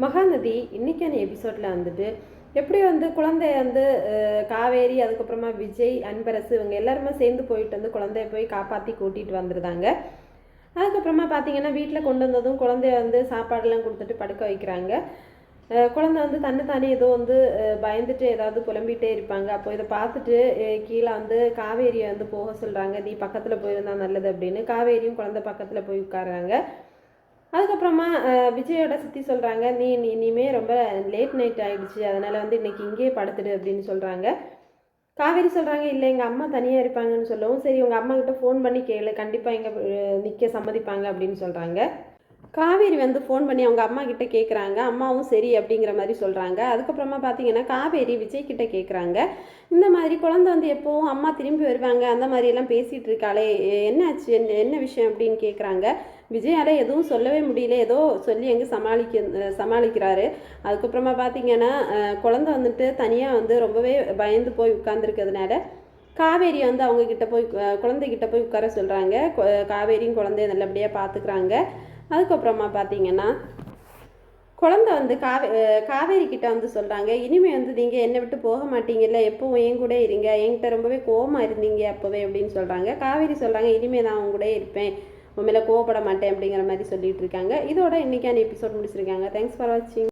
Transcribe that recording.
மகாநதி இன்னைக்கான எபிசோடில் வந்துட்டு எப்படி வந்து குழந்தைய வந்து காவேரி, அதுக்கப்புறமா விஜய், அன்பரசு இவங்க எல்லாருமே சேர்ந்து போயிட்டு வந்து குழந்தைய போய் காப்பாற்றி கூட்டிகிட்டு வந்துருந்தாங்க. அதுக்கப்புறமா பார்த்தீங்கன்னா வீட்டில் கொண்டு வந்ததும் குழந்தைய வந்து சாப்பாடெல்லாம் கொடுத்துட்டு படுக்க வைக்கிறாங்க. குழந்தை வந்து தன்னைத்தானே ஏதோ வந்து பயந்துட்டு ஏதாவது புலம்பிகிட்டே இருப்பாங்க. அப்போ இதை பார்த்துட்டு கீழே வந்து காவேரியை வந்து போக சொல்கிறாங்க. நீ பக்கத்தில் போயிருந்தா நல்லது அப்படின்னு. காவேரியும் குழந்தை பக்கத்தில் போய் உட்கார்றாங்க. அதுக்கப்புறமா விஜயோட சித்தி சொல்கிறாங்க, நீ இனிமே ரொம்ப லேட் நைட் ஆகிடுச்சு, அதனால் வந்து இன்றைக்கி இங்கேயே படுத்துடு அப்படின்னு சொல்கிறாங்க. காவேரி சொல்கிறாங்க, இல்லை எங்கள் அம்மா தனியாக இருப்பாங்கன்னு சொல்லவும், சரி உங்கள் அம்மா கிட்ட ஃபோன் பண்ணி கேளு, கண்டிப்பாக இங்கே நிற்க சம்மதிப்பாங்க அப்படின்னு சொல்கிறாங்க. காவேரி வந்து ஃபோன் பண்ணி அவங்க அம்மா கிட்ட கேட்குறாங்க. அம்மாவும் சரி அப்படிங்கிற மாதிரி சொல்கிறாங்க. அதுக்கப்புறமா பார்த்தீங்கன்னா காவேரி விஜய் கிட்ட கேட்குறாங்க, இந்த மாதிரி குழந்தை வந்து எப்போவும் அம்மா திரும்பி வருவாங்க அந்த மாதிரியெல்லாம் பேசிகிட்டு இருக்காளே, என்னாச்சு, என்ன விஷயம் அப்படின்னு கேட்குறாங்க. விஜயால் எதுவும் சொல்லவே முடியல, ஏதோ சொல்லி எங்கே சமாளிக்கிறாரு. அதுக்கப்புறமா பார்த்தீங்கன்னா குழந்தை வந்துட்டு தனியாக வந்து ரொம்பவே பயந்து போய் உட்கார்ந்துருக்கிறதுனால காவேரி வந்து அவங்கக்கிட்ட போய் குழந்தைகிட்ட போய் உட்கார சொல்கிறாங்க. காவேரியும் குழந்தைய நல்லபடியாக பார்த்துக்கிறாங்க. அதுக்கப்புறமா பார்த்தீங்கன்னா குழந்தை வந்து காவேரி கிட்ட வந்து சொல்கிறாங்க, இனிமேல் வந்து நீங்கள் என்னை விட்டு போக மாட்டீங்கல்ல, எப்போவும் என் கூட இருங்க, என்கிட்ட ரொம்பவே கோவமாக இருந்தீங்க அப்போவே அப்படின்னு சொல்கிறாங்க. காவேரி சொல்கிறாங்க, இனிமேல் நான் அவங்க கூட இருப்பேன், உன் மேலே கோவப்பட மாட்டேன் அப்படிங்கிற மாதிரி சொல்லிட்டு இருக்காங்க. இதோட இன்றைக்கான எபிசோட் முடிச்சிருக்காங்க. தேங்க்ஸ் ஃபார் வாட்சிங்.